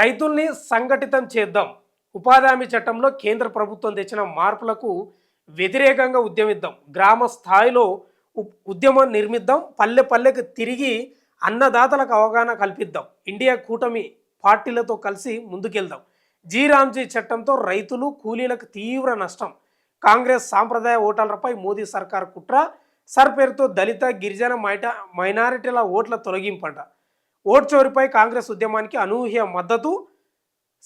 రైతుల్ని సంఘటితం చేద్దాం. ఉపాధి హామీ చట్టంలో కేంద్ర ప్రభుత్వం తెచ్చిన మార్పులకు వ్యతిరేకంగా ఉద్యమిద్దాం. గ్రామ స్థాయిలో ఉద్యమం నిర్మిద్దాం. పల్లె పల్లెకు తిరిగి అన్నదాతలకు అవగాహన కల్పిద్దాం. ఇండియా కూటమి పార్టీలతో కలిసి ముందుకెళ్దాం. రామ్జీ చట్టంతో రైతులు కూలీలకు తీవ్ర నష్టం. కాంగ్రెస్ సాంప్రదాయ ఓటర్లపై మోదీ సర్కార్ కుట్ర. సర్ పేరుతో దళిత గిరిజన మైనారిటీల ఓట్ల తొలగింపంట. ఓట్ చోరీపై కాంగ్రెస్ ఉద్యమానికి అనూహ్య మద్దతు.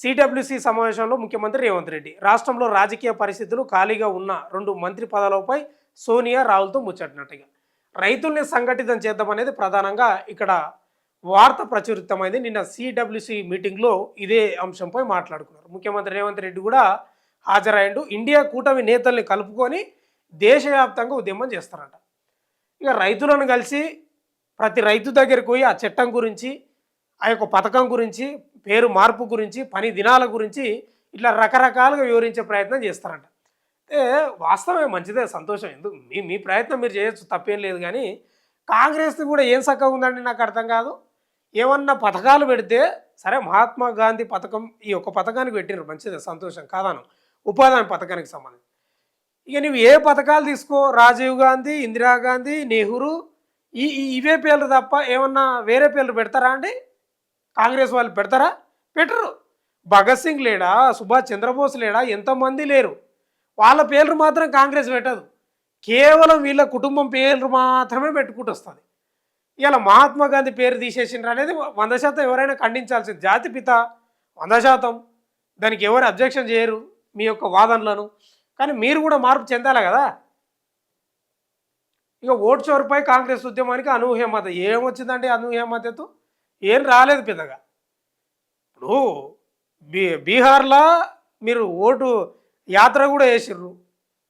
సిడబ్ల్యూసి సమావేశంలో ముఖ్యమంత్రి రేవంత్ రెడ్డి. రాష్ట్రంలో రాజకీయ పరిస్థితులు, ఖాళీగా ఉన్న 2 మంత్రి పదవులపై సోనియా రాహుల్తో ముచ్చటినట్టుగా రైతుల్ని సంఘటితం చేద్దామనేది ప్రధానంగా ఇక్కడ వార్త ప్రచురితమైంది. నిన్న సిడబ్ల్యూసి మీటింగ్లో ఇదే అంశంపై మాట్లాడుకున్నారు. ముఖ్యమంత్రి రేవంత్ రెడ్డి కూడా హాజరయ్యిండు. ఇండియా కూటమి నేతల్ని కలుపుకొని దేశవ్యాప్తంగా ఉద్యమం చేస్తారంట. ఇక రైతులను కలిసి ప్రతి రైతు దగ్గరికి పోయి ఆ చట్టం గురించి, ఆ యొక్క పథకం గురించి, పేరు మార్పు గురించి, పని దినాల గురించి ఇట్లా రకరకాలుగా వివరించే ప్రయత్నం చేస్తారంట. అంటే వాస్తవమే, మంచిదే, సంతోషం. ఎందుకు మీ ప్రయత్నం మీరు చేయొచ్చు, తప్పేం లేదు. కానీ కాంగ్రెస్ది కూడా ఏం చక్కగా ఉందండి నాకు అర్థం కాదు. ఏమన్నా పథకాలు పెడితే సరే, మహాత్మా గాంధీ పథకం ఈ ఒక్క పథకానికి పెట్టినారు, మంచిదే, సంతోషం కాదాను, ఉపాధి హామీ పథకానికి సంబంధించి. ఇక నువ్వు ఏ పథకాలు తీసుకో, రాజీవ్ గాంధీ, ఇందిరాగాంధీ, నెహ్రూ, ఇవే పేర్లు తప్ప ఏమన్నా వేరే పేర్లు పెడతారా అండి? కాంగ్రెస్ వాళ్ళు పెడతారా? పెట్టరు. భగత్ సింగ్ లేడా, సుభాష్ చంద్రబోస్ లేడా, ఎంతమంది లేరు, వాళ్ళ పేర్లు మాత్రం కాంగ్రెస్ పెట్టదు. కేవలం వీళ్ళ కుటుంబం పేర్లు మాత్రమే పెట్టుకుంటూ వస్తుంది. ఇలా మహాత్మా గాంధీ పేరు తీసేసిండ్రు అనేది 100% ఎవరైనా ఖండించాల్సింది. జాతిపిత 100%, దానికి ఎవరు అబ్జెక్షన్ చేయరు మీ యొక్క వాదనలను. కానీ మీరు కూడా మార్పు చెందాలి కదా. ఇక ఓటు చోరుపై కాంగ్రెస్ ఉద్యమానికి అనూహ్య మద్దతు. ఏమొచ్చిందంటే అనూహ్య మద్దతు ఏం రాలేదు పెద్దగా. ఇప్పుడు బీహార్లో మీరు ఓటు యాత్ర కూడా వేసిర్రు,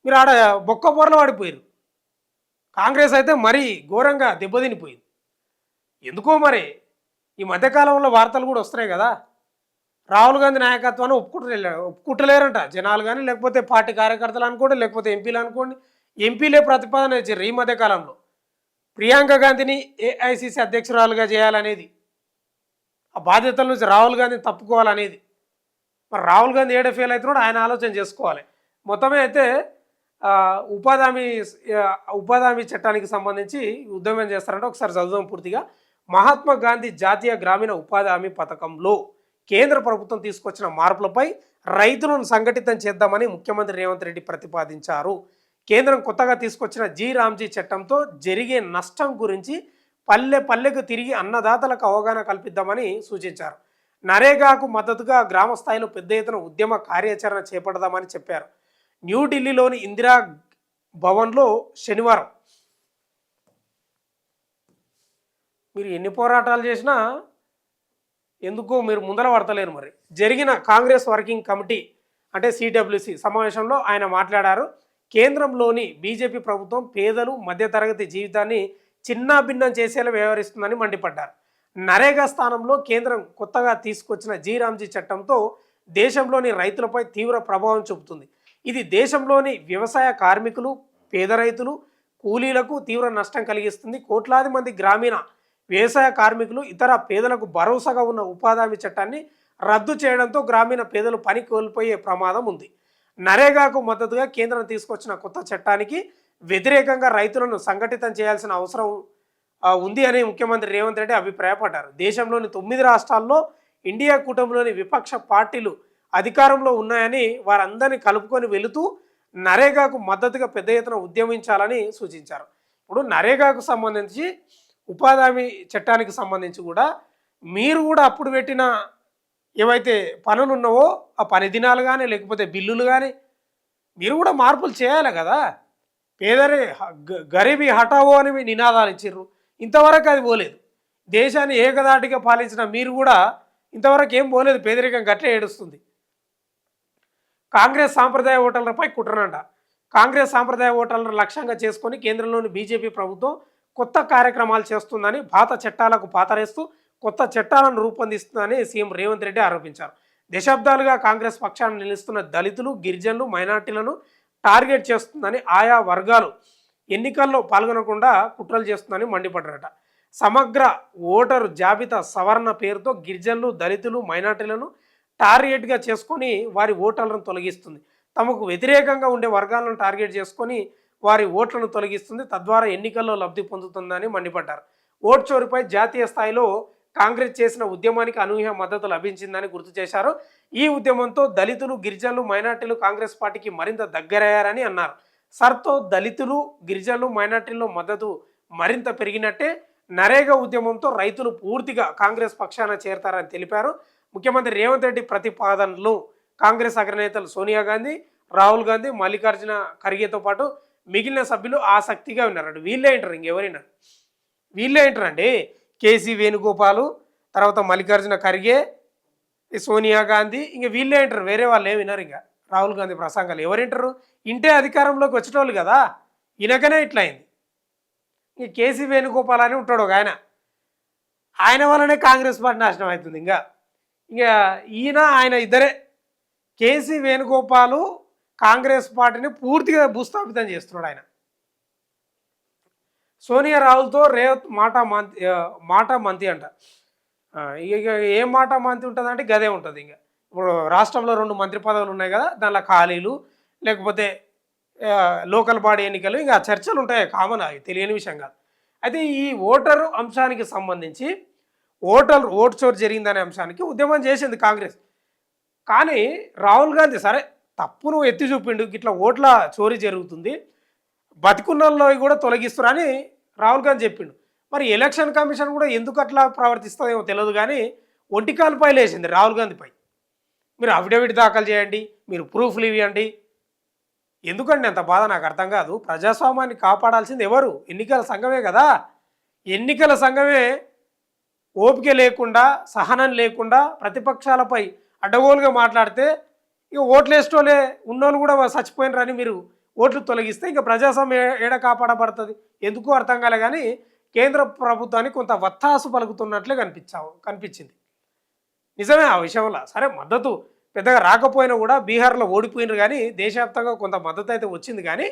మీరు ఆడ బొక్క బొరలో పడిపోయారు. కాంగ్రెస్ అయితే మరీ ఘోరంగా దెబ్బతినిపోయింది. ఎందుకో మరి ఈ మధ్యకాలంలో వార్తలు కూడా వస్తున్నాయి కదా, రాహుల్ గాంధీ నాయకత్వాన్ని ఒప్పుకుంటలేరంట జనాలు. కానీ లేకపోతే పార్టీ కార్యకర్తలు అనుకోండి, లేకపోతే ఎంపీలు అనుకోండి, ఎంపీలే ప్రతిపాదన ఇచ్చారు ఈ మధ్యకాలంలో. ప్రియాంక గాంధీని ఏఐసిసి అధ్యక్షురాలుగా చేయాలనేది, ఆ బాధ్యతల నుంచి రాహుల్ గాంధీని తప్పుకోవాలనేది. మరి రాహుల్ గాంధీ ఏడ ఫెయిల్ అవుతున్నాడు ఆయన ఆలోచన చేసుకోవాలి. మొత్తమే అయితే ఉపాధి హామీ చట్టానికి సంబంధించి ఉద్యమం చేస్తారంటే ఒకసారి చదువుదాం పూర్తిగా. మహాత్మా గాంధీ జాతీయ గ్రామీణ ఉపాధి హామీ పథకంలో కేంద్ర ప్రభుత్వం తీసుకొచ్చిన మార్పులపై రైతులను సంఘటితం చేద్దామని ముఖ్యమంత్రి రేవంత్ రెడ్డి ప్రతిపాదించారు. కేంద్రం కొత్తగా తీసుకొచ్చిన రామ్జీ చట్టంతో జరిగే నష్టం గురించి పల్లె పల్లెకు తిరిగి అన్నదాతలకు అవగాహన కల్పిద్దామని సూచించారు. నరేగాకు మద్దతుగా గ్రామ స్థాయిలో పెద్ద ఎత్తున ఉద్యమ కార్యాచరణ చేపడదామని చెప్పారు. న్యూఢిల్లీలోని ఇందిరా భవన్లో శనివారం, మీరు ఎన్ని పోరాటాలు చేసినా ఎందుకో మీరు ముందర పడతలేరు. మరి జరిగిన కాంగ్రెస్ వర్కింగ్ కమిటీ అంటే సిడబ్ల్యూసి సమావేశంలో ఆయన మాట్లాడారు. కేంద్రంలోని బీజేపీ ప్రభుత్వం పేదలు, మధ్యతరగతి జీవితాన్ని చిన్నాభిన్నం చేసేలా వ్యవహరిస్తుందని మండిపడ్డారు. నరేగా స్థానంలో కేంద్రం కొత్తగా తీసుకొచ్చిన రామ్జీ చట్టంతో దేశంలోని రైతులపై తీవ్ర ప్రభావం చూపుతుంది. ఇది దేశంలోని వ్యవసాయ కార్మికులు, పేద రైతులు, కూలీలకు తీవ్ర నష్టం కలిగిస్తుంది. కోట్లాది మంది గ్రామీణ వ్యవసాయ కార్మికులు, ఇతర పేదలకు భరోసాగా ఉన్న ఉపాధి హామీ చట్టాన్ని రద్దు చేయడంతో గ్రామీణ పేదలు పని కోల్పోయే ప్రమాదం ఉంది. నరేగాకు మద్దతుగా కేంద్రం తీసుకొచ్చిన కొత్త చట్టానికి వ్యతిరేకంగా రైతులను సంఘటితం చేయాల్సిన అవసరం ఉంది అని ముఖ్యమంత్రి రేవంత్ రెడ్డి అభిప్రాయపడ్డారు. దేశంలోని 9 రాష్ట్రాల్లో ఇండియా కూటమిలోని విపక్ష పార్టీలు అధికారంలో ఉన్నాయని వారందరినీ కలుపుకొని వెళుతూ నరేగాకు మద్దతుగా పెద్ద ఎత్తున ఉద్యమించాలని సూచించారు. ఇప్పుడు నరేగాకు సంబంధించి, ఉపాధి హామీ చట్టానికి సంబంధించి కూడా మీరు కూడా అప్పుడు పెట్టిన ఏవైతే పనులు ఉన్నావో ఆ పని దినాలు కానీ లేకపోతే బిల్లులు కానీ మీరు కూడా మార్పులు చేయాలి కదా. గరీబీ హఠావో అని నినాదాలు ఇచ్చిర్రు, ఇంతవరకు అది పోలేదు. దేశాన్ని ఏకదాటిగా పాలించిన మీరు కూడా ఇంతవరకు ఏం పోలేదు. పేదరికం గట్లే ఏడుస్తుంది. కాంగ్రెస్ సాంప్రదాయ ఓటర్లపై కుట్రనంట. కాంగ్రెస్ సాంప్రదాయ ఓటర్లను లక్ష్యంగా చేసుకొని కేంద్రంలోని బీజేపీ ప్రభుత్వం కొత్త కార్యక్రమాలు చేస్తుందని, పాత చట్టాలకు పాతరేస్తూ కొత్త చట్టాలను రూపొందిస్తుందని సీఎం రేవంత్ రెడ్డి ఆరోపించారు. దశాబ్దాలుగా కాంగ్రెస్ పక్షాన్ని నిలుస్తున్న దళితులు, గిరిజనులు, మైనార్టీలను టార్గెట్ చేస్తుందని, ఆయా వర్గాలు ఎన్నికల్లో పాల్గొనకుండా కుట్రలు చేస్తుందని మండిపడ్డారట. సమగ్ర ఓటరు జాబితా సవరణ పేరుతో గిరిజనులు, దళితులు, మైనార్టీలను టార్గెట్గా చేసుకొని వారి ఓటర్లను తొలగిస్తుంది. తమకు వ్యతిరేకంగా ఉండే వర్గాలను టార్గెట్ చేసుకొని వారి ఓట్లను తొలగిస్తుంది, తద్వారా ఎన్నికల్లో లబ్ధి పొందుతుందని మండిపడ్డారు. ఓటు చోరుపై జాతీయ స్థాయిలో కాంగ్రెస్ చేసిన ఉద్యమానికి అనూహ్య మద్దతు లభించిందని గుర్తు చేశారు. ఈ ఉద్యమంతో దళితులు, గిరిజనులు, మైనార్టీలు కాంగ్రెస్ పార్టీకి మరింత దగ్గరయ్యారని అన్నారు. సర్తో దళితులు, గిరిజనులు, మైనార్టీల్లో మద్దతు మరింత పెరిగినట్టే నరేగా ఉద్యమంతో రైతులు పూర్తిగా కాంగ్రెస్ పక్షాన చేరతారని తెలిపారు. ముఖ్యమంత్రి రేవంత్ రెడ్డి ప్రతిపాదనలు కాంగ్రెస్ అగ్రనేతలు సోనియా గాంధీ, రాహుల్ గాంధీ, మల్లికార్జున ఖర్గేతో పాటు మిగిలిన సభ్యులు ఆసక్తిగా ఉన్నారండి. వీళ్ళే అంటారు, ఇంకెవరైనారు వీళ్ళే అంటారండి. కేసీ వేణుగోపాలు, తర్వాత మల్లికార్జున ఖర్గే, సోనియా గాంధీ, ఇంక వీళ్ళే అంటారు. వేరే వాళ్ళు ఏమి వినరు. ఇంకా రాహుల్ గాంధీ ప్రసంగాలు ఎవరింటారు? ఇంటే అధికారంలోకి వచ్చేటోళ్ళు కదా. ఈయనకనే ఇట్లా అయింది. ఇంక కేసీ వేణుగోపాల్ అని ఉంటాడు ఒక ఆయన వల్లనే కాంగ్రెస్ పార్టీ నాశనం అవుతుంది. ఇంకా ఆయన ఇద్దరే. కేసీ వేణుగోపాలు కాంగ్రెస్ పార్టీని పూర్తిగా భూస్థాపితం చేస్తున్నాడు ఆయన. సోనియా రాహుల్తో రేవంత్ మాట మంతి అంట. ఇక ఏం మాట మంతి ఉంటుంది అంటే గదే ఉంటుంది. ఇంకా ఇప్పుడు రాష్ట్రంలో 2 మంత్రి పదవులు ఉన్నాయి కదా, దానిలో ఖాళీలు లేకపోతే లోకల్ బాడీ ఎన్నికలు, ఇంకా చర్చలు ఉంటాయి, కామన్, అవి తెలియని విషయం కాదు. అయితే ఈ ఓటరు అంశానికి సంబంధించి ఓటు చోరు జరిగిందనే అంశానికి ఉద్యమం చేసింది కాంగ్రెస్. కానీ రాహుల్ గాంధీ సరే తప్పును ఎత్తి చూపిండు, ఇట్లా ఓట్ల చోరీ జరుగుతుంది, బతికున్నల్లో కూడా తొలగిస్తున్నారని రాహుల్ గాంధీ చెప్పిండు. మరి ఎలక్షన్ కమిషన్ కూడా ఎందుకు అట్లా ప్రవర్తిస్తుందేమో తెలియదు, కానీ ఒంటికాలపై లేచింది రాహుల్ గాంధీపై. మీరు అఫిడవిట్ దాఖలు చేయండి, మీరు ప్రూఫ్లు ఇవ్వండి. ఎందుకండి అంత బాధ నాకు అర్థం కాదు. ప్రజాస్వామ్యాన్ని కాపాడాల్సింది ఎవరు? ఎన్నికల సంఘమే కదా. ఎన్నికల సంఘమే ఓపిక లేకుండా, సహనం లేకుండా ప్రతిపక్షాలపై అడ్డగోలుగా మాట్లాడితే ఇక ఓట్లు వేసేటోళ్ళే ఉన్నోళ్ళు కూడా చచ్చిపోయినరని మీరు ఓట్లు తొలగిస్తే ఇంకా ప్రజాస్వామ్యం ఏడ కాపాడబడుతుంది? ఎందుకు అర్థం కాలే. కానీ కేంద్ర ప్రభుత్వానికి కొంత వత్తాసు పలుకుతున్నట్లే కనిపించింది. నిజమే ఆ విషయంలో. సరే మద్దతు పెద్దగా రాకపోయినా కూడా బీహార్లో ఓడిపోయినారు, కానీ దేశవ్యాప్తంగా కొంత మద్దతు అయితే వచ్చింది. కానీ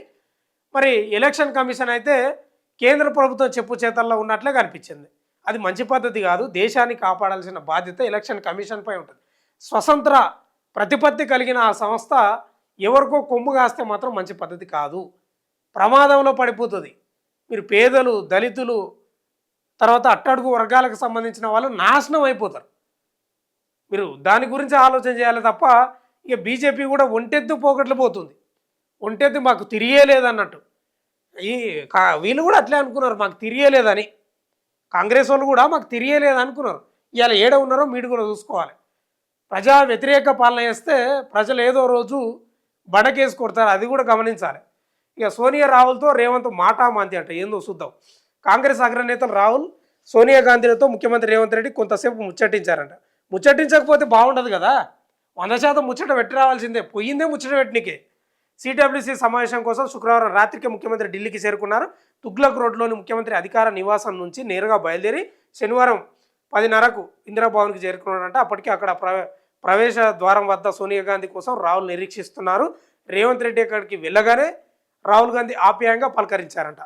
మరి ఎలక్షన్ కమిషన్ అయితే కేంద్ర ప్రభుత్వం చెప్పు చేతల్లో ఉన్నట్లే కనిపించింది. అది మంచి పద్ధతి కాదు. దేశాన్ని కాపాడాల్సిన బాధ్యత ఎలక్షన్ కమిషన్పై ఉంటుంది. స్వతంత్ర ప్రతిపత్తి కలిగిన ఆ సంస్థ ఎవరికో కొమ్ము కాస్తే మాత్రం మంచి పద్ధతి కాదు, ప్రమాదంలో పడిపోతుంది. మీరు పేదలు, దళితులు, తర్వాత అట్టడుగు వర్గాలకు సంబంధించిన వాళ్ళు నాశనం అయిపోతారు. మీరు దాని గురించి ఆలోచన చేయాలి తప్ప ఇక బీజేపీ కూడా ఒంటెత్తు పోగొట్లు పోతుంది. ఒంటెత్తు మాకు తిరిగేలేదన్నట్టు. వీళ్ళు కూడా అట్లే అనుకున్నారు, మాకు తిరిగేలేదని. కాంగ్రెస్ వాళ్ళు కూడా మాకు తిరిగేలేదు అనుకున్నారు. ఇవాళ ఏడ ఉన్నారో మీరు కూడా చూసుకోవాలి. ప్రజా వ్యతిరేక పాలన చేస్తే ప్రజలు ఏదో రోజు బడకేసి కొడతారు, అది కూడా గమనించాలి. ఇక సోనియా రాహుల్తో రేవంత్ మాటామాంతి అంట. ఏందో చూద్దాం. కాంగ్రెస్ అగ్రనేతలు రాహుల్, సోనియా గాంధీలతో ముఖ్యమంత్రి రేవంత్ రెడ్డి కొంతసేపు ముచ్చటించారంట. ముచ్చటించకపోతే బాగుండదు కదా. 100% ముచ్చట పెట్టి రావాల్సిందే. పోయిందే ముచ్చట పెట్టినకే. సిడబ్ల్యూసీ సమావేశం కోసం శుక్రవారం రాత్రికి ముఖ్యమంత్రి ఢిల్లీకి చేరుకున్నారు. తుగ్లక్ రోడ్లోని ముఖ్యమంత్రి అధికార నివాసం నుంచి నేరుగా బయలుదేరి శనివారం 10:30కు ఇందిరాభవన్కి చేరుకున్నాడంట. అప్పటికే అక్కడ ప్రవేశ ద్వారం వద్ద సోనియా గాంధీ కోసం రాహుల్ నిరీక్షిస్తున్నారు. రేవంత్ రెడ్డి అక్కడికి వెళ్ళగానే రాహుల్ గాంధీ ఆప్యాయంగా పలకరించారంట.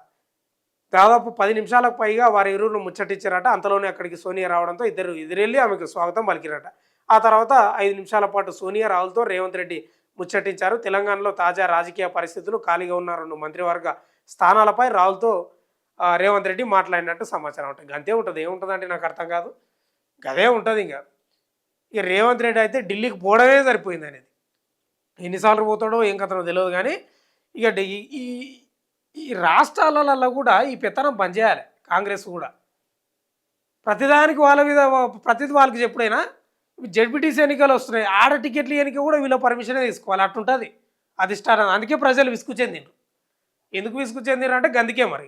దాదాపు 10 నిమిషాలకు పైగా వారి ఇరువురు ముచ్చటించారట. అంతలోనే అక్కడికి సోనియా రావడంతో ఇద్దరు ఎదురెళ్ళి ఆమెకు స్వాగతం పలికిరట. ఆ తర్వాత 5 నిమిషాల పాటు సోనియా రాహుల్తో రేవంత్ రెడ్డి ముచ్చటించారు. తెలంగాణలో తాజా రాజకీయ పరిస్థితులు, ఖాళీగా ఉన్న 2 మంత్రివర్గ స్థానాలపై రాహుల్తో రేవంత్ రెడ్డి మాట్లాడినట్టు సమాచారం ఉంటుంది. అంతే ఉంటుంది. ఏముంటుందంటే నాకు అర్థం కాదు, గదే ఉంటుంది. ఇక రేవంత్ రెడ్డి అయితే ఢిల్లీకి పోవడమే సరిపోయింది అనేది. ఎన్నిసార్లు పోతాడో ఏం కథనో తెలియదు. కానీ ఇక ఈ రాష్ట్రాలలో కూడా ఈ పెత్తనం పనిచేయాలి కాంగ్రెస్ కూడా. ప్రతిదానికి వాళ్ళ మీద ప్రతిది వాళ్ళకి చెప్పుడైనా జడ్పీటీసీ ఎన్నికలు వస్తున్నాయి, ఆడ టికెట్లు ఎన్నిక కూడా వీళ్ళ పర్మిషనే తీసుకోవాలి, అట్టుంటుంది అధిష్టానం. అందుకే ప్రజలు విసుగు చెందిండ్రు. ఎందుకు విసుగు చెందిండ్రు అంటే గందుకే మరి.